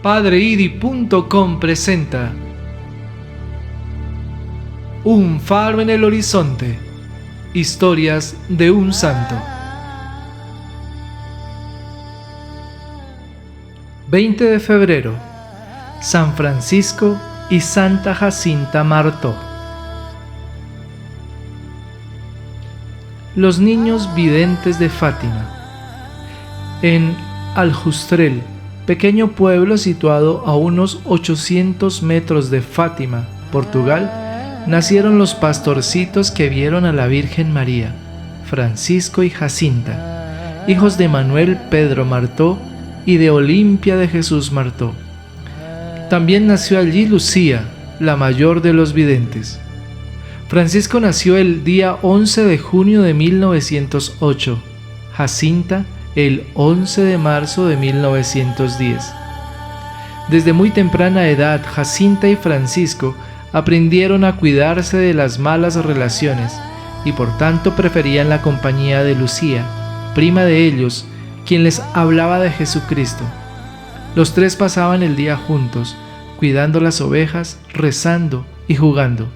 PadreIdi.com presenta Un faro en el horizonte. Historias de un santo. 20 de febrero. San Francisco y Santa Jacinta Martó. Los niños videntes de Fátima. En Aljustrel, pequeño pueblo situado a unos 800 metros de Fátima, Portugal, nacieron los pastorcitos que vieron a la Virgen María, Francisco y Jacinta, hijos de Manuel Pedro Martó y de Olimpia de Jesús Martó. También nació allí Lucía, la mayor de los videntes. Francisco nació el día 11 de junio de 1908, Jacinta el 11 de marzo de 1910. Desde muy temprana edad, Jacinta y Francisco aprendieron a cuidarse de las malas relaciones y por tanto preferían la compañía de Lucía, prima de ellos, quien les hablaba de Jesucristo. Los tres pasaban el día juntos, cuidando las ovejas, rezando y jugando.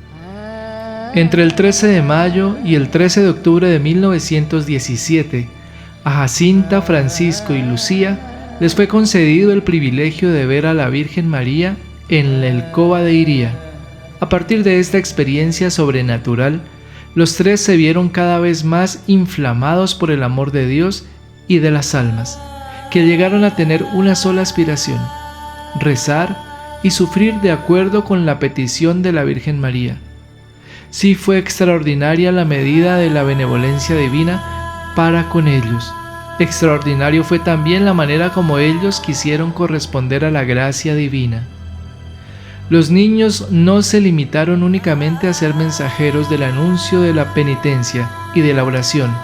Entre el 13 de mayo y el 13 de octubre de 1917, a Jacinta, Francisco y Lucía les fue concedido el privilegio de ver a la Virgen María en la alcoba de Iría. A partir de esta experiencia sobrenatural, los tres se vieron cada vez más inflamados por el amor de Dios y de las almas, que llegaron a tener una sola aspiración: rezar y sufrir de acuerdo con la petición de la Virgen María. Sí fue extraordinaria la medida de la benevolencia divina para con ellos. Extraordinario fue también la manera como ellos quisieron corresponder a la gracia divina. Los niños no se limitaron únicamente a ser mensajeros del anuncio de la penitencia y de la oración,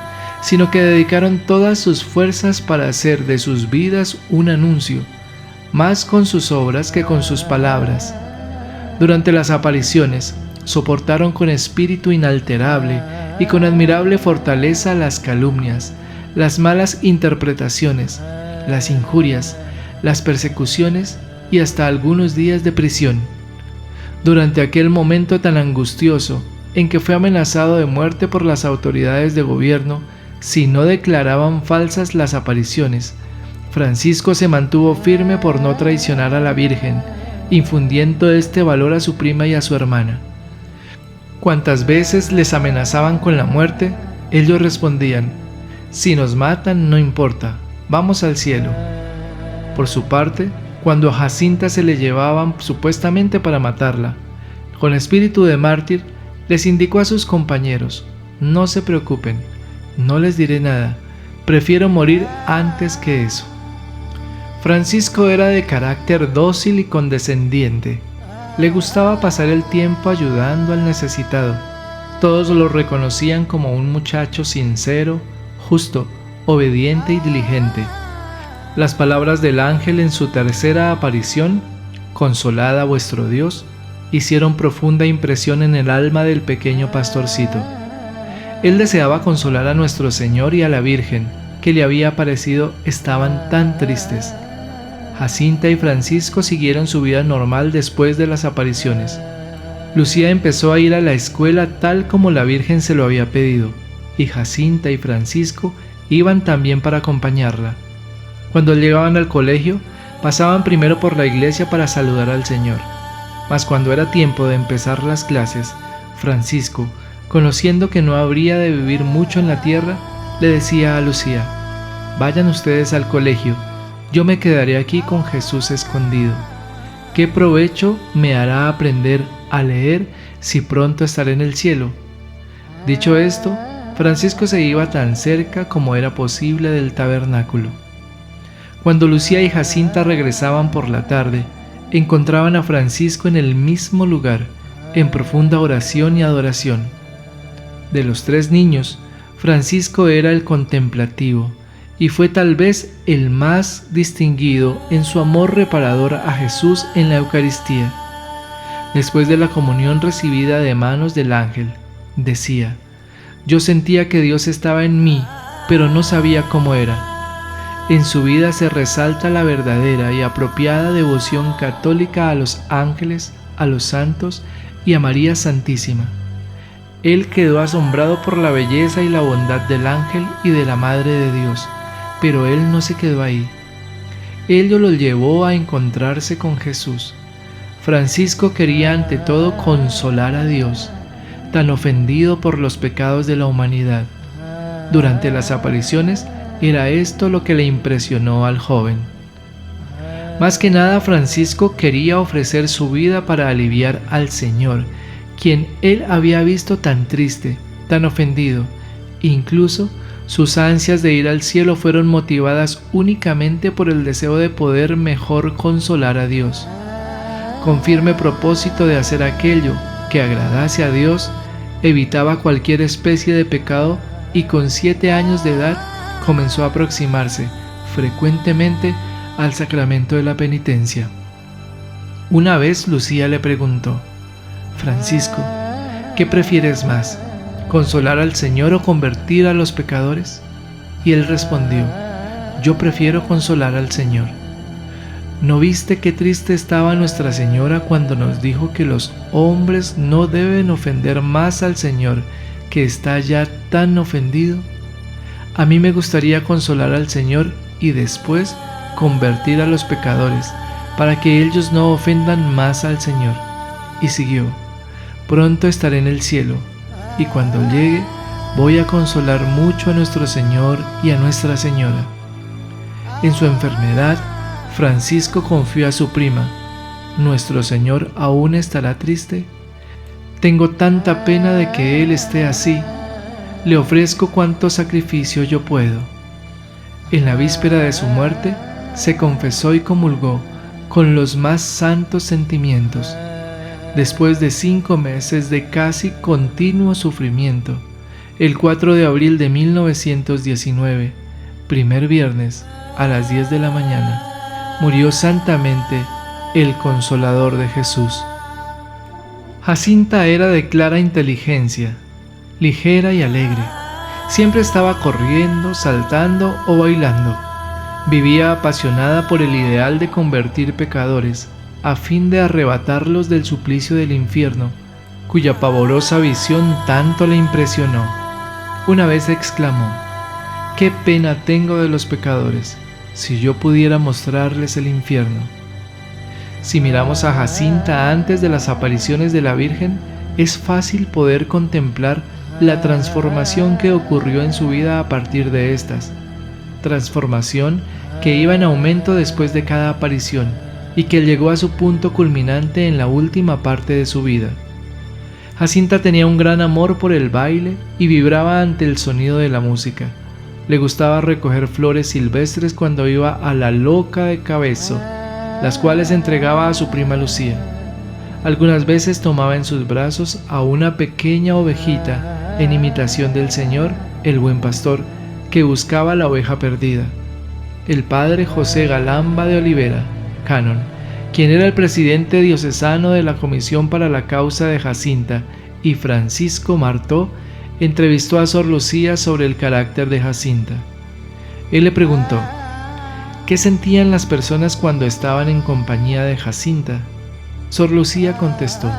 sino que dedicaron todas sus fuerzas para hacer de sus vidas un anuncio, más con sus obras que con sus palabras. Durante las apariciones, soportaron con espíritu inalterable y con admirable fortaleza las calumnias, las malas interpretaciones, las injurias, las persecuciones y hasta algunos días de prisión. Durante aquel momento tan angustioso en que fue amenazado de muerte por las autoridades de gobierno si no declaraban falsas las apariciones, Francisco se mantuvo firme por no traicionar a la Virgen, infundiendo este valor a su prima y a su hermana. Cuantas veces les amenazaban con la muerte, ellos respondían: si nos matan no importa, vamos al cielo. Por su parte, cuando a Jacinta se le llevaban supuestamente para matarla, con espíritu de mártir, les indicó a sus compañeros: no se preocupen, no les diré nada, prefiero morir antes que eso. Francisco era de carácter dócil y condescendiente. Le gustaba pasar el tiempo ayudando al necesitado. Todos lo reconocían como un muchacho sincero, justo, obediente y diligente. Las palabras del ángel en su tercera aparición, «Consolad a vuestro Dios», hicieron profunda impresión en el alma del pequeño pastorcito. Él deseaba consolar a nuestro Señor y a la Virgen, que le había parecido estaban tan tristes. Jacinta y Francisco siguieron su vida normal después de las apariciones. Lucía empezó a ir a la escuela tal como la Virgen se lo había pedido, y Jacinta y Francisco iban también para acompañarla. Cuando llegaban al colegio, pasaban primero por la iglesia para saludar al Señor. Mas cuando era tiempo de empezar las clases, Francisco, conociendo que no habría de vivir mucho en la tierra, le decía a Lucía: vayan ustedes al colegio, yo me quedaré aquí con Jesús escondido. ¿Qué provecho me hará aprender a leer si pronto estaré en el cielo? Dicho esto, Francisco se iba tan cerca como era posible del tabernáculo. Cuando Lucía y Jacinta regresaban por la tarde, encontraban a Francisco en el mismo lugar, en profunda oración y adoración. De los tres niños, Francisco era el contemplativo, y fue tal vez el más distinguido en su amor reparador a Jesús en la Eucaristía. Después de la comunión recibida de manos del ángel, decía: yo sentía que Dios estaba en mí, pero no sabía cómo era. En su vida se resalta la verdadera y apropiada devoción católica a los ángeles, a los santos y a María Santísima. Él quedó asombrado por la belleza y la bondad del ángel y de la Madre de Dios, pero él no se quedó ahí. Ello lo llevó a encontrarse con Jesús. Francisco quería ante todo consolar a Dios, tan ofendido por los pecados de la humanidad. Durante las apariciones, era esto lo que le impresionó al joven. Más que nada, Francisco quería ofrecer su vida para aliviar al Señor, quien él había visto tan triste, tan ofendido. Incluso sus ansias de ir al cielo fueron motivadas únicamente por el deseo de poder mejor consolar a Dios. Con firme propósito de hacer aquello que agradase a Dios, evitaba cualquier especie de pecado y con 7 años de edad comenzó a aproximarse frecuentemente al sacramento de la penitencia. Una vez Lucía le preguntó: Francisco, ¿qué prefieres más? ¿Consolar al Señor o convertir a los pecadores? Y él respondió: yo prefiero consolar al Señor. ¿No viste qué triste estaba Nuestra Señora cuando nos dijo que los hombres no deben ofender más al Señor, que está ya tan ofendido? A mí me gustaría consolar al Señor y después convertir a los pecadores, para que ellos no ofendan más al Señor. Y siguió: pronto estaré en el cielo, y cuando llegue voy a consolar mucho a nuestro Señor y a Nuestra Señora. En su enfermedad, Francisco confió a su prima: ¿Nuestro Señor aún estará triste? Tengo tanta pena de que Él esté así. Le ofrezco cuanto sacrificio yo puedo. En la víspera de su muerte, se confesó y comulgó con los más santos sentimientos. Después de 5 meses de casi continuo sufrimiento, el 4 de abril de 1919, primer viernes, a las 10 de la mañana, murió santamente el Consolador de Jesús. Jacinta era de clara inteligencia, ligera y alegre. Siempre estaba corriendo, saltando o bailando. Vivía apasionada por el ideal de convertir pecadores, a fin de arrebatarlos del suplicio del infierno, cuya pavorosa visión tanto le impresionó. Una vez exclamó: «¡Qué pena tengo de los pecadores! Si yo pudiera mostrarles el infierno». Si miramos a Jacinta antes de las apariciones de la Virgen, es fácil poder contemplar la transformación que ocurrió en su vida a partir de estas. Transformación que iba en aumento después de cada aparición y que llegó a su punto culminante en la última parte de su vida. Jacinta tenía un gran amor por el baile y vibraba ante el sonido de la música. Le gustaba recoger flores silvestres cuando iba a la Loca de Cabezo, las cuales entregaba a su prima Lucía. Algunas veces tomaba en sus brazos a una pequeña ovejita en imitación del Señor, el buen pastor, que buscaba la oveja perdida. El padre José Galamba de Olivera, cánon, quien era el presidente diocesano de la Comisión para la Causa de Jacinta, y Francisco Martó, entrevistó a Sor Lucía sobre el carácter de Jacinta. Él le preguntó: ¿qué sentían las personas cuando estaban en compañía de Jacinta? Sor Lucía contestó: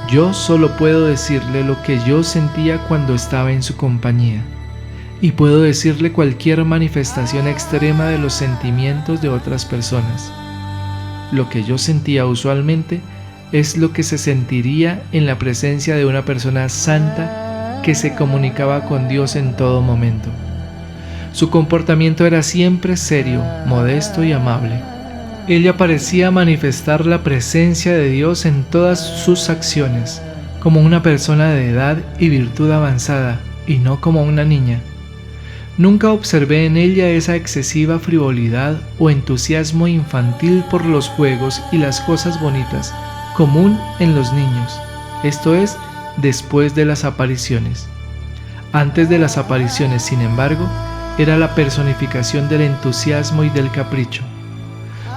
yo solo puedo decirle lo que yo sentía cuando estaba en su compañía, y puedo decirle cualquier manifestación extrema de los sentimientos de otras personas. Lo que yo sentía usualmente es lo que se sentiría en la presencia de una persona santa que se comunicaba con Dios en todo momento. Su comportamiento era siempre serio, modesto y amable. Ella parecía manifestar la presencia de Dios en todas sus acciones, como una persona de edad y virtud avanzada, y no como una niña. Nunca observé en ella esa excesiva frivolidad o entusiasmo infantil por los juegos y las cosas bonitas, común en los niños, esto es, después de las apariciones. Antes de las apariciones, sin embargo, era la personificación del entusiasmo y del capricho.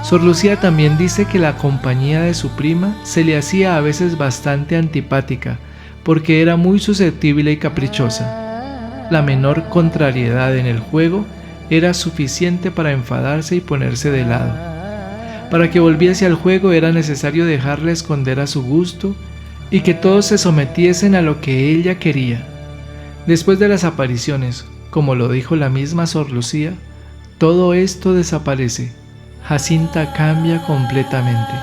Sor Lucía también dice que la compañía de su prima se le hacía a veces bastante antipática, porque era muy susceptible y caprichosa. La menor contrariedad en el juego era suficiente para enfadarse y ponerse de lado. Para que volviese al juego era necesario dejarla esconder a su gusto y que todos se sometiesen a lo que ella quería. Después de las apariciones, como lo dijo la misma Sor Lucía, todo esto desaparece. Jacinta cambia completamente.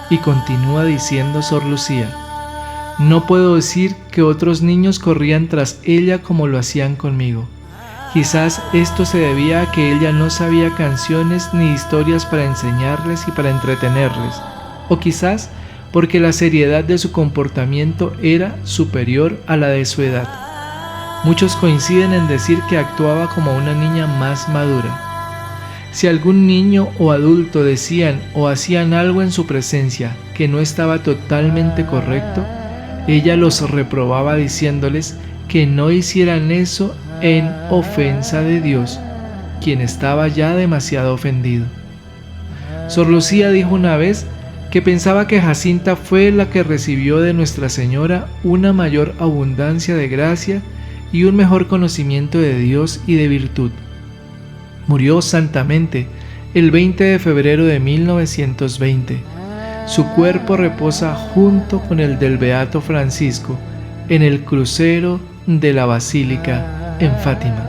Y continúa diciendo Sor Lucía: no puedo decir que otros niños corrían tras ella como lo hacían conmigo. Quizás esto se debía a que ella no sabía canciones ni historias para enseñarles y para entretenerles, o quizás porque la seriedad de su comportamiento era superior a la de su edad. Muchos coinciden en decir que actuaba como una niña más madura. Si algún niño o adulto decían o hacían algo en su presencia que no estaba totalmente correcto, ella los reprobaba diciéndoles que no hicieran eso en ofensa de Dios, quien estaba ya demasiado ofendido. Sor Lucía dijo una vez que pensaba que Jacinta fue la que recibió de Nuestra Señora una mayor abundancia de gracia y un mejor conocimiento de Dios y de virtud. Murió santamente el 20 de febrero de 1920. Su cuerpo reposa junto con el del Beato Francisco en el crucero de la Basílica en Fátima.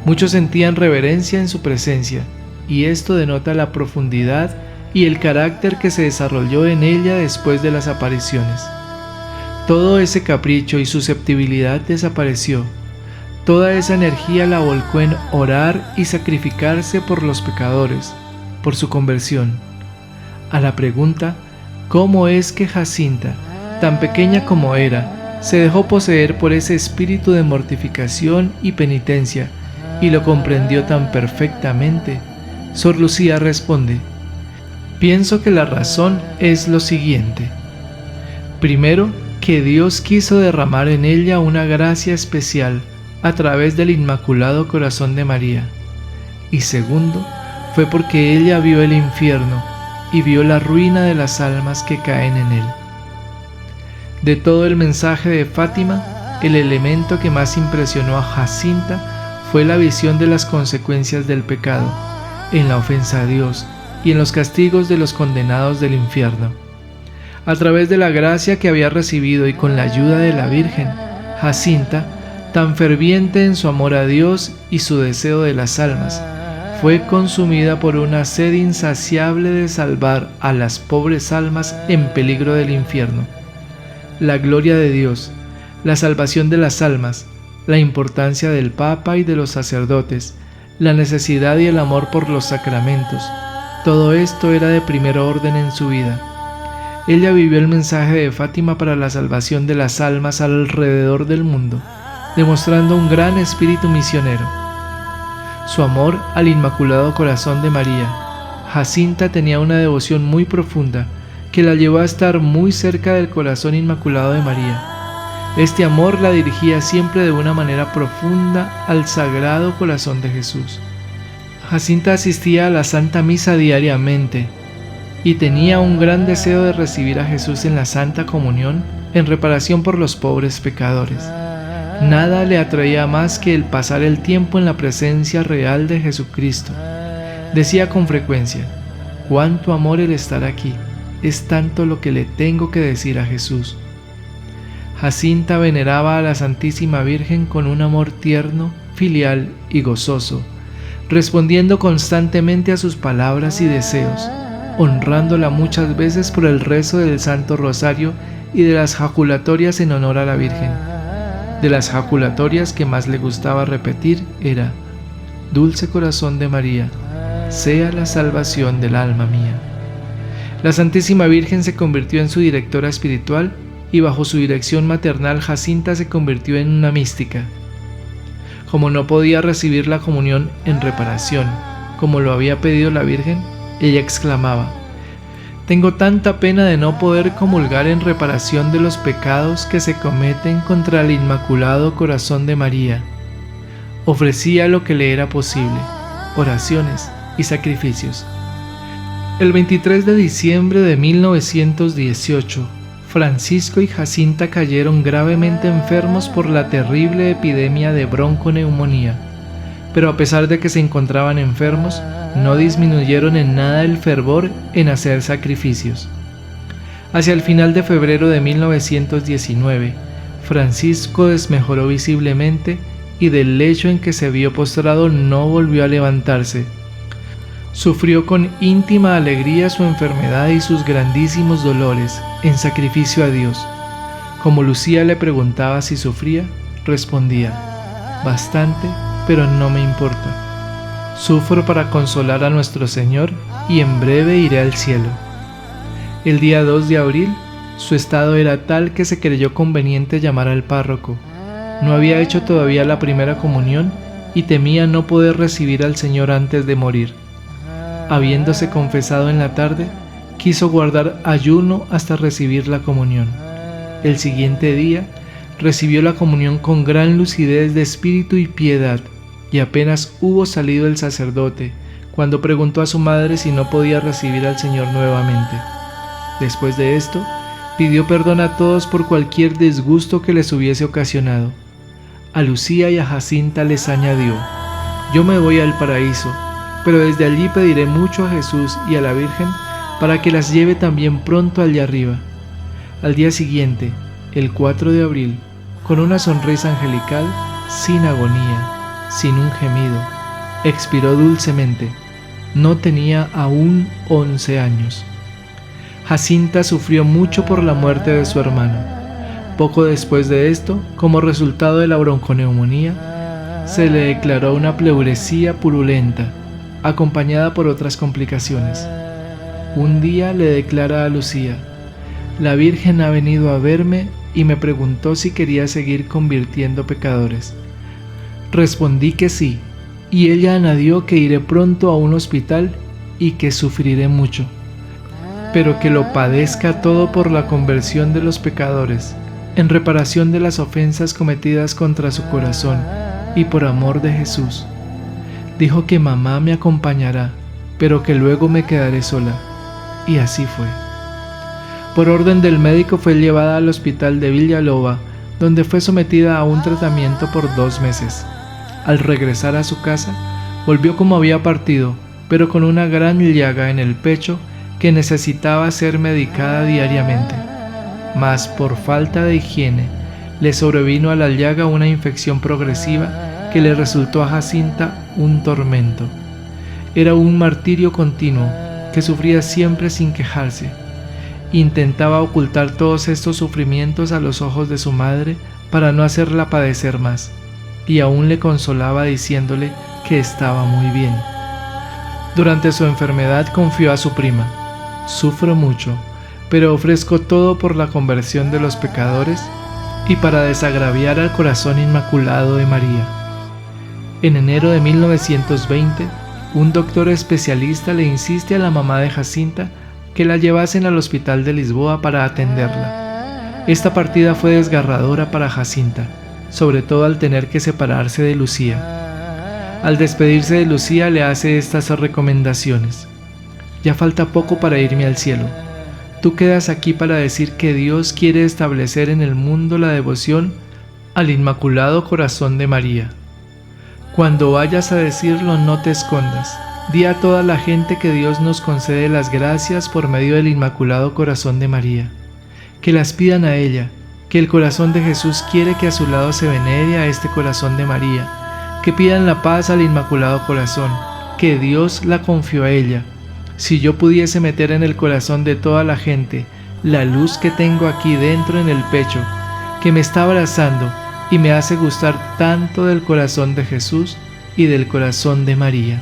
Muchos sentían reverencia en su presencia, y esto denota la profundidad y el carácter que se desarrolló en ella después de las apariciones. Todo ese capricho y susceptibilidad desapareció. Toda esa energía la volcó en orar y sacrificarse por los pecadores, por su conversión. A la pregunta, ¿cómo es que Jacinta, tan pequeña como era, se dejó poseer por ese espíritu de mortificación y penitencia y lo comprendió tan perfectamente? Sor Lucía responde: pienso que la razón es lo siguiente. Primero, que Dios quiso derramar en ella una gracia especial a través del Inmaculado Corazón de María. Y segundo, fue porque ella vio el infierno y vio la ruina de las almas que caen en él. De todo el mensaje de Fátima, el elemento que más impresionó a Jacinta fue la visión de las consecuencias del pecado, en la ofensa a Dios y en los castigos de los condenados del infierno. A través de la gracia que había recibido y con la ayuda de la Virgen, Jacinta, tan ferviente en su amor a Dios y su deseo de las almas, fue consumida por una sed insaciable de salvar a las pobres almas en peligro del infierno. La gloria de Dios, la salvación de las almas, la importancia del Papa y de los sacerdotes, la necesidad y el amor por los sacramentos, todo esto era de primer orden en su vida. Ella vivió el mensaje de Fátima para la salvación de las almas alrededor del mundo, demostrando un gran espíritu misionero. Su amor al Inmaculado Corazón de María. Jacinta tenía una devoción muy profunda que la llevó a estar muy cerca del Corazón Inmaculado de María. Este amor la dirigía siempre de una manera profunda al Sagrado Corazón de Jesús. Jacinta asistía a la Santa Misa diariamente y tenía un gran deseo de recibir a Jesús en la Santa Comunión en reparación por los pobres pecadores. Nada le atraía más que el pasar el tiempo en la presencia real de Jesucristo. Decía con frecuencia: cuánto amor el estar aquí, es tanto lo que le tengo que decir a Jesús. Jacinta veneraba a la Santísima Virgen con un amor tierno, filial y gozoso, respondiendo constantemente a sus palabras y deseos, honrándola muchas veces por el rezo del Santo Rosario y de las jaculatorias en honor a la Virgen. De las jaculatorias que más le gustaba repetir era: Dulce Corazón de María, sea la salvación del alma mía. La Santísima Virgen se convirtió en su directora espiritual y bajo su dirección maternal Jacinta se convirtió en una mística. Como no podía recibir la comunión en reparación, como lo había pedido la Virgen, ella exclamaba: tengo tanta pena de no poder comulgar en reparación de los pecados que se cometen contra el Inmaculado Corazón de María. Ofrecía lo que le era posible, oraciones y sacrificios. El 23 de diciembre de 1918, Francisco y Jacinta cayeron gravemente enfermos por la terrible epidemia de bronconeumonía. pero a pesar de que se encontraban enfermos, no disminuyeron en nada el fervor en hacer sacrificios. Hacia el final de febrero de 1919, Francisco desmejoró visiblemente y del lecho en que se vio postrado no volvió a levantarse. Sufrió con íntima alegría su enfermedad y sus grandísimos dolores en sacrificio a Dios. Como Lucía le preguntaba si sufría, respondía: bastante, pero no me importa. Sufro para consolar a nuestro Señor y en breve iré al cielo. El día 2 de abril, su estado era tal que se creyó conveniente llamar al párroco. No había hecho todavía la primera comunión y temía no poder recibir al Señor antes de morir. Habiéndose confesado en la tarde, quiso guardar ayuno hasta recibir la comunión. El siguiente día, recibió la comunión con gran lucidez de espíritu y piedad, y apenas hubo salido el sacerdote, cuando preguntó a su madre si no podía recibir al Señor nuevamente. Después de esto, pidió perdón a todos por cualquier disgusto que les hubiese ocasionado. A Lucía y a Jacinta les añadió: yo me voy al paraíso, pero desde allí pediré mucho a Jesús y a la Virgen para que las lleve también pronto allá arriba. Al día siguiente, el 4 de abril, con una sonrisa angelical, sin agonía, sin un gemido, expiró dulcemente. No tenía aún 11 años. Jacinta sufrió mucho por la muerte de su hermano. Poco después de esto, como resultado de la bronconeumonía, se le declaró una pleuresía purulenta, acompañada por otras complicaciones. Un día le declara a Lucía: la Virgen ha venido a verme y me preguntó si quería seguir convirtiendo pecadores. Respondí que sí, y ella añadió que iré pronto a un hospital y que sufriré mucho, pero que lo padezca todo por la conversión de los pecadores, en reparación de las ofensas cometidas contra su corazón y por amor de Jesús. Dijo que mamá me acompañará, pero que luego me quedaré sola, y así fue. Por orden del médico fue llevada al hospital de Villalova, donde fue sometida a un tratamiento por 2 meses. Al regresar a su casa, volvió como había partido, pero con una gran llaga en el pecho que necesitaba ser medicada diariamente. Mas por falta de higiene, le sobrevino a la llaga una infección progresiva que le resultó a Jacinta un tormento. Era un martirio continuo que sufría siempre sin quejarse. Intentaba ocultar todos estos sufrimientos a los ojos de su madre para no hacerla padecer más, y aún le consolaba diciéndole que estaba muy bien. Durante su enfermedad confió a su prima: sufro mucho, pero ofrezco todo por la conversión de los pecadores y para desagraviar al corazón inmaculado de María. En enero de 1920, un doctor especialista le insiste a la mamá de Jacinta que la llevasen al hospital de Lisboa para atenderla. Esta partida fue desgarradora para Jacinta, sobre todo al tener que separarse de Lucía. Al despedirse de Lucía le hace estas recomendaciones: ya falta poco para irme al cielo. Tú quedas aquí para decir que Dios quiere establecer en el mundo la devoción al Inmaculado Corazón de María. Cuando vayas a decirlo, no te escondas. Di a toda la gente que Dios nos concede las gracias por medio del Inmaculado Corazón de María. Que las pidan a ella, que el corazón de Jesús quiere que a su lado se venere a este corazón de María, que pidan la paz al Inmaculado Corazón, que Dios la confió a ella. Si yo pudiese meter en el corazón de toda la gente la luz que tengo aquí dentro en el pecho, que me está abrazando y me hace gustar tanto del corazón de Jesús y del corazón de María.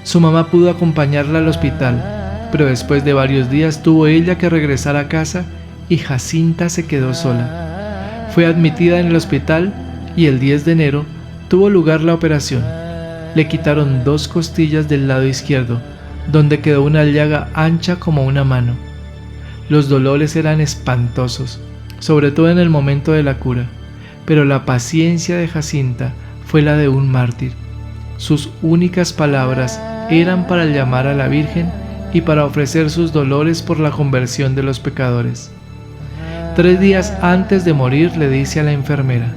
Su mamá pudo acompañarla al hospital, pero después de varios días tuvo ella que regresar a casa y Jacinta se quedó sola. Fue admitida en el hospital y el 10 de enero tuvo lugar la operación. Le quitaron 2 costillas del lado izquierdo, donde quedó una llaga ancha como una mano. Los dolores eran espantosos, sobre todo en el momento de la cura, pero la paciencia de Jacinta fue la de un mártir. Sus únicas palabras eran para llamar a la Virgen y para ofrecer sus dolores por la conversión de los pecadores. 3 días antes de morir le dice a la enfermera: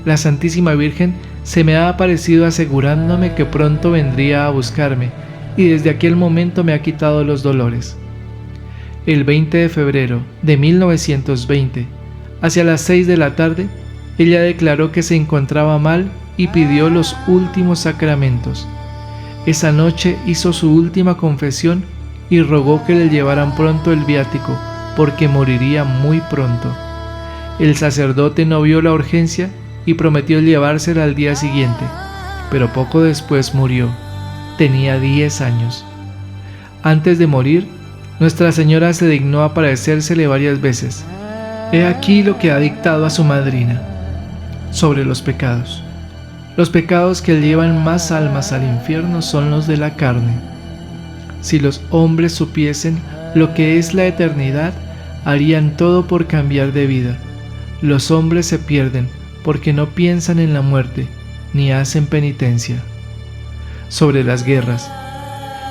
la Santísima Virgen se me ha aparecido asegurándome que pronto vendría a buscarme, y desde aquel momento me ha quitado los dolores. El 20 de febrero de 1920, hacia las 6 de la tarde, ella declaró que se encontraba mal y pidió los últimos sacramentos. Esa noche hizo su última confesión y rogó que le llevaran pronto el viático, porque moriría muy pronto. El sacerdote no vio la urgencia y prometió llevársela al día siguiente, pero poco después murió. Tenía 10 años. Antes de morir, Nuestra Señora se dignó aparecérsele varias veces. He aquí lo que ha dictado a su madrina sobre los pecados. Los pecados que llevan más almas al infierno son los de la carne. Si los hombres supiesen lo que es la eternidad, harían todo por cambiar de vida. Los hombres se pierden porque no piensan en la muerte, ni hacen penitencia. Sobre las guerras.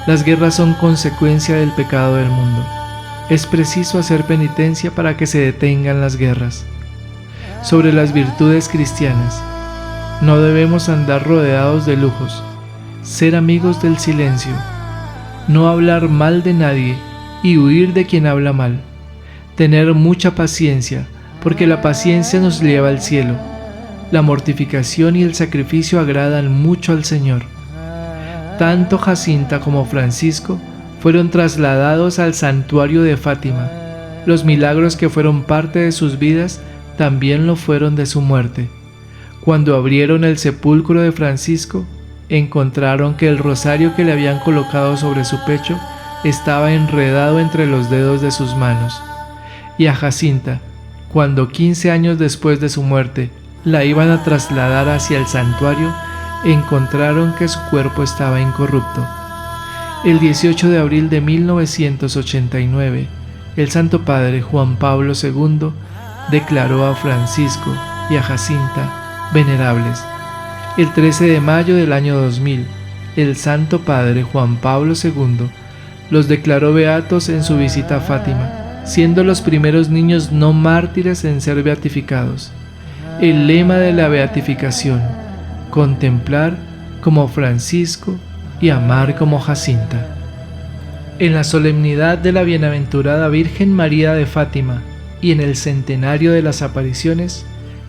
Las guerras son consecuencia del pecado del mundo. Es preciso hacer penitencia para que se detengan las guerras. Sobre las virtudes cristianas. No debemos andar rodeados de lujos, ser amigos del silencio, no hablar mal de nadie y huir de quien habla mal, tener mucha paciencia, porque la paciencia nos lleva al cielo. La mortificación y el sacrificio agradan mucho al Señor. Tanto Jacinta como Francisco fueron trasladados al santuario de Fátima. Los milagros que fueron parte de sus vidas también lo fueron de su muerte. Cuando abrieron el sepulcro de Francisco, encontraron que el rosario que le habían colocado sobre su pecho estaba enredado entre los dedos de sus manos. Y a Jacinta, cuando 15 años después de su muerte la iban a trasladar hacia el santuario, encontraron que su cuerpo estaba incorrupto. El 18 de abril de 1989, el Santo Padre Juan Pablo II declaró a Francisco y a Jacinta venerables. El 13 de mayo del año 2000, el Santo Padre Juan Pablo II los declaró beatos en su visita a Fátima, siendo los primeros niños no mártires en ser beatificados. El lema de la beatificación: contemplar como Francisco y amar como Jacinta. En la solemnidad de la Bienaventurada Virgen María de Fátima y en el centenario de las apariciones,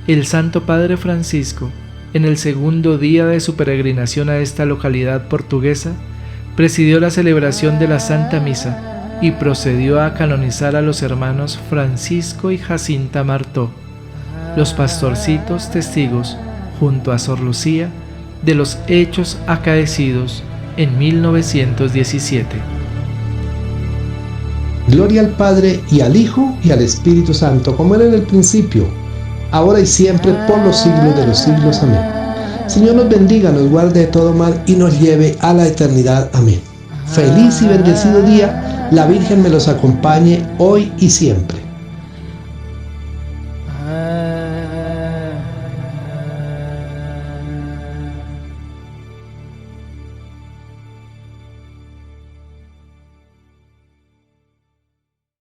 el Santo Padre Francisco, en el segundo día de su peregrinación a esta localidad portuguesa, presidió la celebración de la Santa Misa y procedió a canonizar a los hermanos Francisco y Jacinta Martó, los pastorcitos testigos, junto a Sor Lucía, de los hechos acaecidos en 1917. Gloria al Padre, y al Hijo, y al Espíritu Santo, como era en el principio, ahora y siempre, por los siglos de los siglos. Amén. Señor nos bendiga, nos guarde de todo mal y nos lleve a la eternidad. Amén. Feliz y bendecido día. La Virgen me los acompañe hoy y siempre.